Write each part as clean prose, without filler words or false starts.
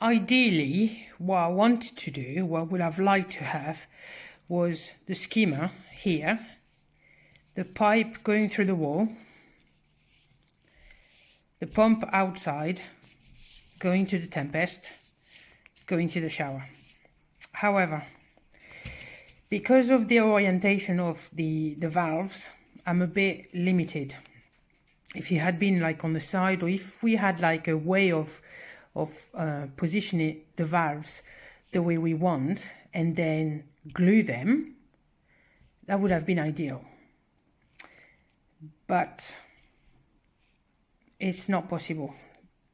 Ideally, what I wanted to do, what I would have liked to have, was the skimmer here, the pipe going through the wall, the pump outside, going to the Tempest, going to the shower. However, because of the orientation of the valves, I'm a bit limited. If you had been like on the side, or if we had like a way of positioning the valves the way we want and then glue them, that would have been ideal. But it's not possible.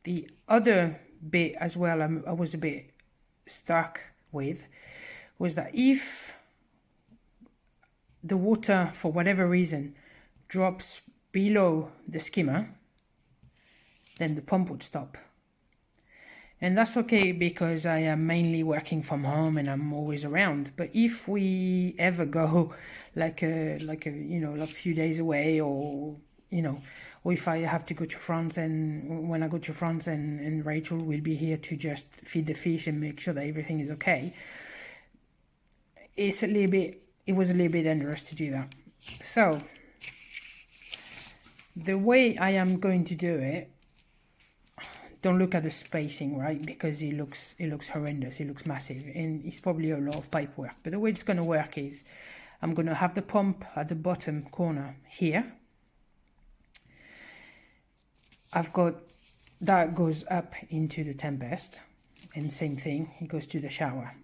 The other bit as well I was a bit stuck with was that if the water, for whatever reason, drops below the skimmer, then the pump would stop. And that's okay because I am mainly working from home and I'm always around. But if we ever go like a few days away, or or if I have to go to France, and when I go to France and Rachel will be here to just feed the fish and make sure that everything is okay, it was a little bit dangerous to do that. So the way I am going to do it, don't look at the spacing, right? Because it looks horrendous. It looks massive, and it's probably a lot of pipe work. But the way it's going to work is, I'm going to have the pump at the bottom corner here. I've got that goes up into the Tempest, and same thing, it goes to the shower.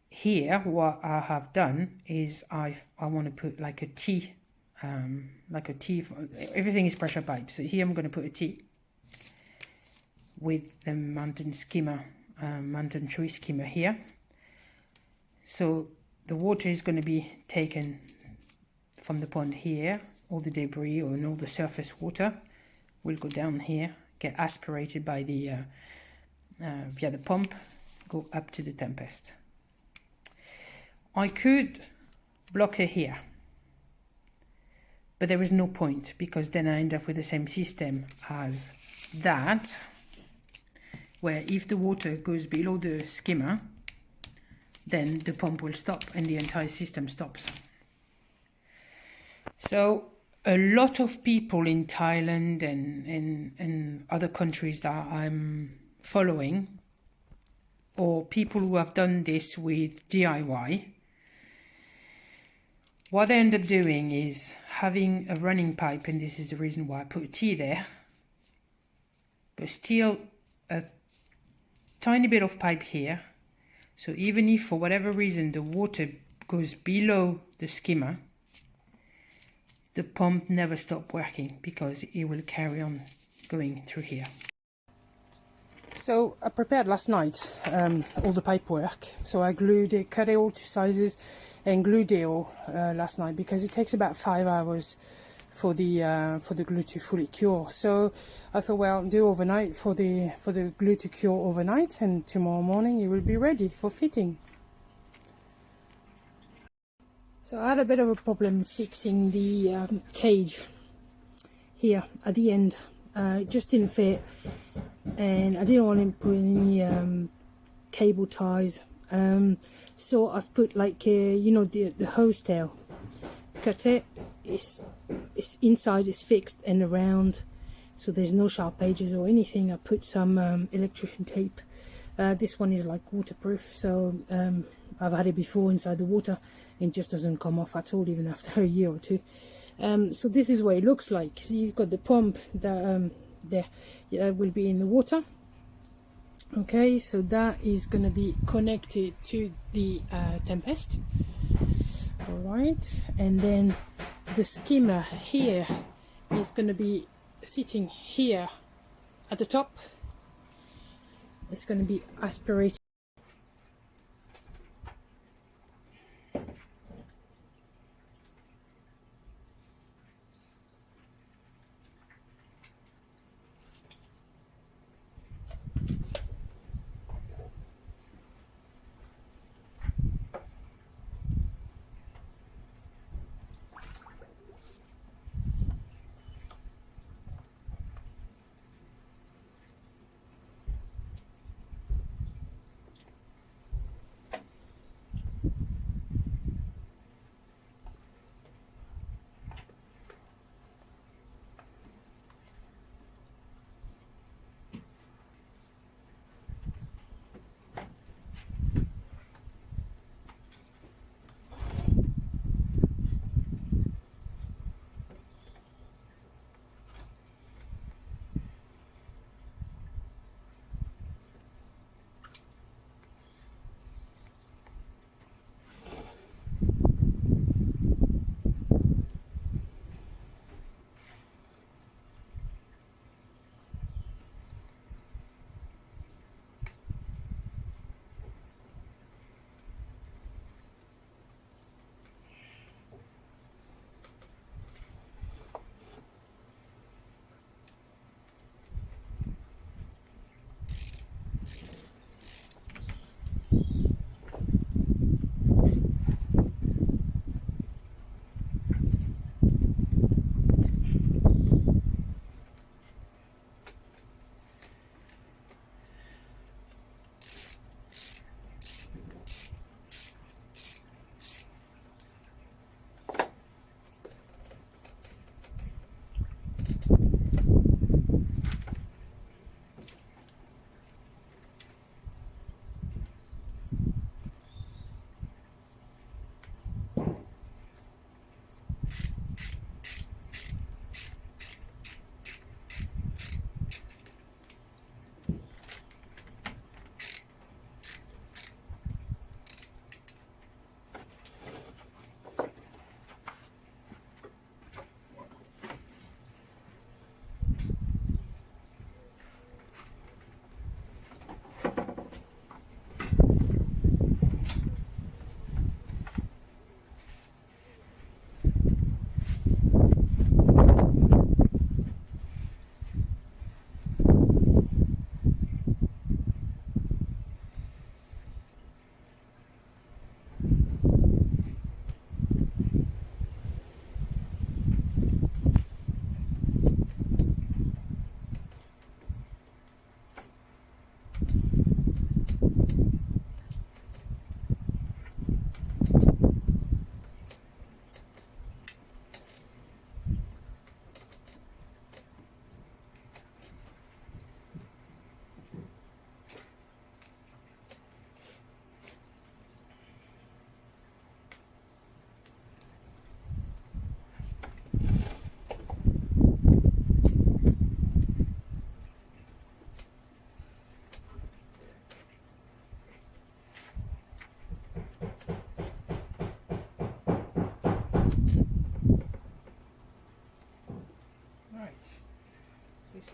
Here, what I have done is I want to put like a T, everything is pressure pipe. So here I'm going to put a T with the mountain skimmer, mountain choice skimmer here. So the water is going to be taken from the pond here, all the debris and all the surface water will go down here, get aspirated by the via the pump, go up to the Tempest. I could block it here, but there is no point, because then I end up with the same system as that, where if the water goes below the skimmer, then the pump will stop and the entire system stops. So a lot of people in Thailand and other countries that I'm following, or people who have done this with DIY, what they end up doing is having a running pipe, and this is the reason why I put a T there, but still a tiny bit of pipe here. So even if for whatever reason the water goes below the skimmer, the pump never stops working, because it will carry on going through here. So I prepared last night all the pipe work. So I glued it, cut it all to sizes and glued it all last night, because it takes about 5 hours for the glue to fully cure. So I thought, well, do overnight for the glue to cure overnight, and tomorrow morning it will be ready for fitting. So I had a bit of a problem fixing the cage here at the end. It just didn't fit, and I didn't want to put any cable ties. So I've put like the hose tail. Cut it. It's inside is fixed and around, so there's no sharp edges or anything. I put some electrician tape. This one is like waterproof, so I've had it before inside the water, and it just doesn't come off at all, even after a year or two. So this is what it looks like. So you've got the pump that there will be in the water. Okay, so that is going to be connected to the Tempest. Alright, and then the skimmer here is going to be sitting here at the top. It's going to be aspirated.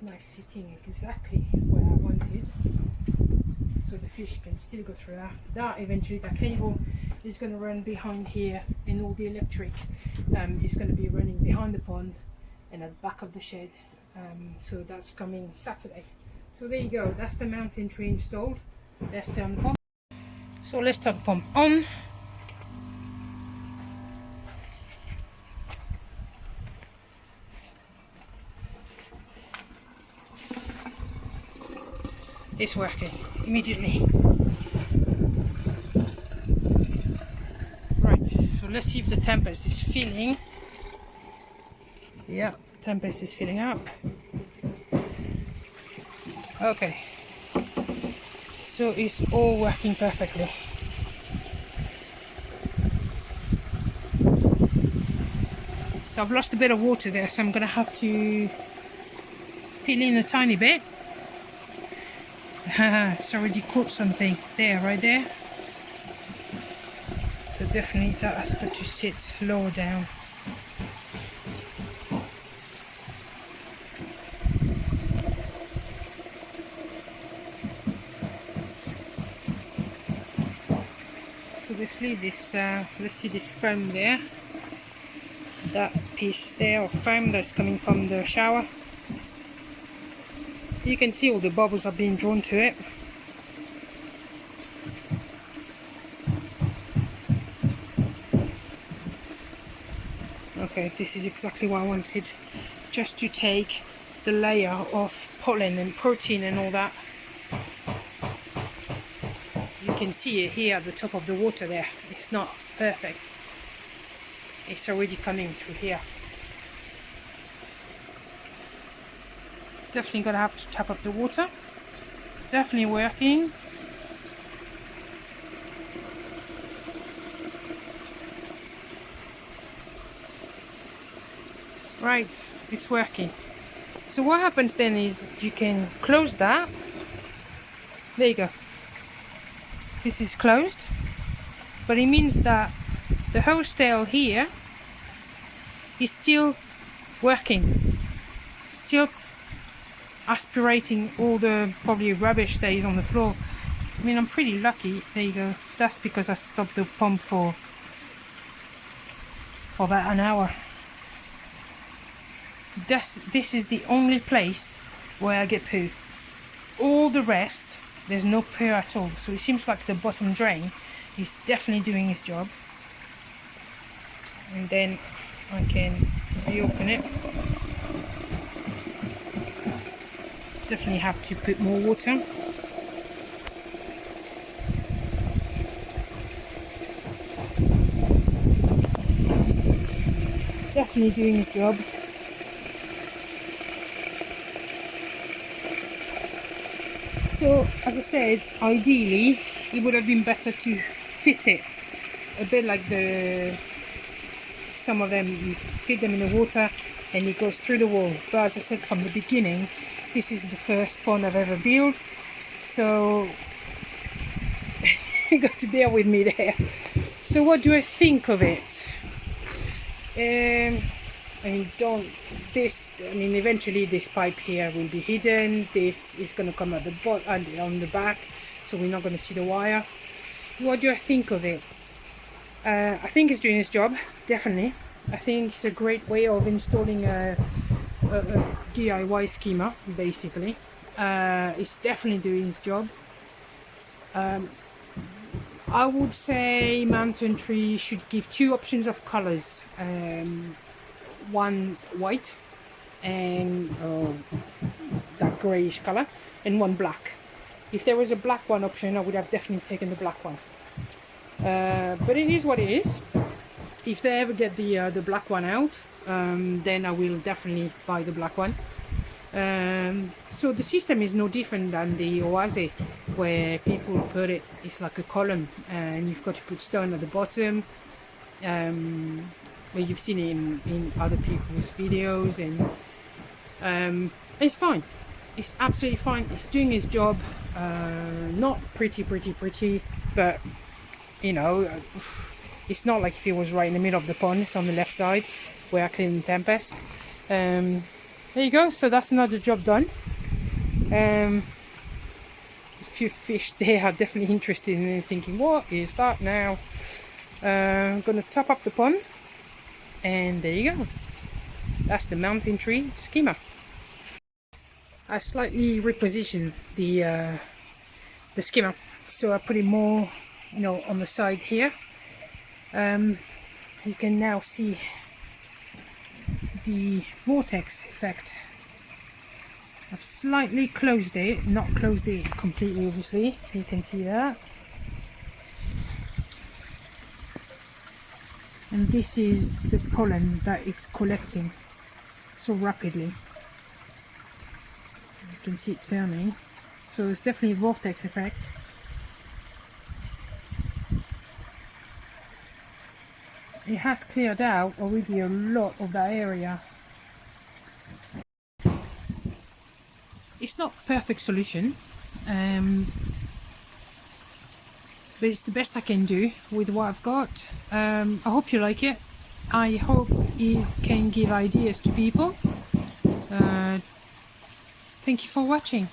nice, sitting exactly where I wanted, so the fish can still go through that. Eventually that cable is going to run behind here, and all the electric is going to be running behind the pond and at the back of the shed. So that's coming Saturday. So there you go, that's the mountain tree installed. Let's turn the pump. So let's turn the pump on. It's working immediately. Right, so let's see if the Tempest is filling. Yeah, Tempest is filling up. Okay, so it's all working perfectly. So I've lost a bit of water there, so I'm going to have to fill in a tiny bit. It's already caught something there, right there. So definitely that has got to sit lower down. So let's leave this, let's see this foam there. That piece there of foam that's coming from the shower. You can see all the bubbles are being drawn to it. Okay, this is exactly what I wanted. Just to take the layer of pollen and protein and all that. You can see it here at the top of the water there. It's not perfect. It's already coming through here. Definitely gonna have to tap up the water. Definitely working. Right, it's working. So what happens then is you can close that. There you go. This is closed, but it means that the hose tail here is still working, still aspirating all the probably rubbish that is on the floor. I mean, I'm pretty lucky. There you go. That's because I stopped the pump for about an hour. This is the only place where I get poo. All the rest, there's no poo at all. So it seems like the bottom drain is definitely doing its job. And then I can reopen it. Definitely have to put more water. Definitely doing its job. So, as I said, ideally it would have been better to fit it a bit like some of them, you fit them in the water and it goes through the wall. But as I said from the beginning, this is the first pond I've ever built, so you got to bear with me there. So what do I think of it? Eventually this pipe here will be hidden. This is going to come at the bottom and on the back, so we're not going to see the wire. What do I think of it? I think it's doing its job, definitely. I think it's a great way of installing a DIY skimmer, basically. It's definitely doing its job. I would say Mountain Tree should give two options of colors. One white and that greyish color, and one black. If there was a black one option, I would have definitely taken the black one. But it is what it is. If they ever get the black one out, then I will definitely buy the black one. So the system is no different than the Oase, where people put it, it's like a column and you've got to put stone at the bottom, where you've seen it in other people's videos, and it's fine. It's absolutely fine. It's doing its job. Not pretty, but you know, it's not like if it was right in the middle of the pond. It's on the left side where I clean the Tempest. There you go. So that's another job done. A few fish there are definitely interested in thinking, what is that now? I'm gonna top up the pond, and there you go. That's the mountain tree skimmer. I slightly repositioned the skimmer, so I put it more, on the side here. You can now see the vortex effect. I've slightly closed it, not closed it completely, obviously. You can see that. And this is the pollen that it's collecting so rapidly. You can see it turning. So it's definitely a vortex effect. It has cleared out already a lot of that area. It's not a perfect solution, but it's the best I can do with what I've got. I hope you like it. I hope it can give ideas to people. Thank you for watching.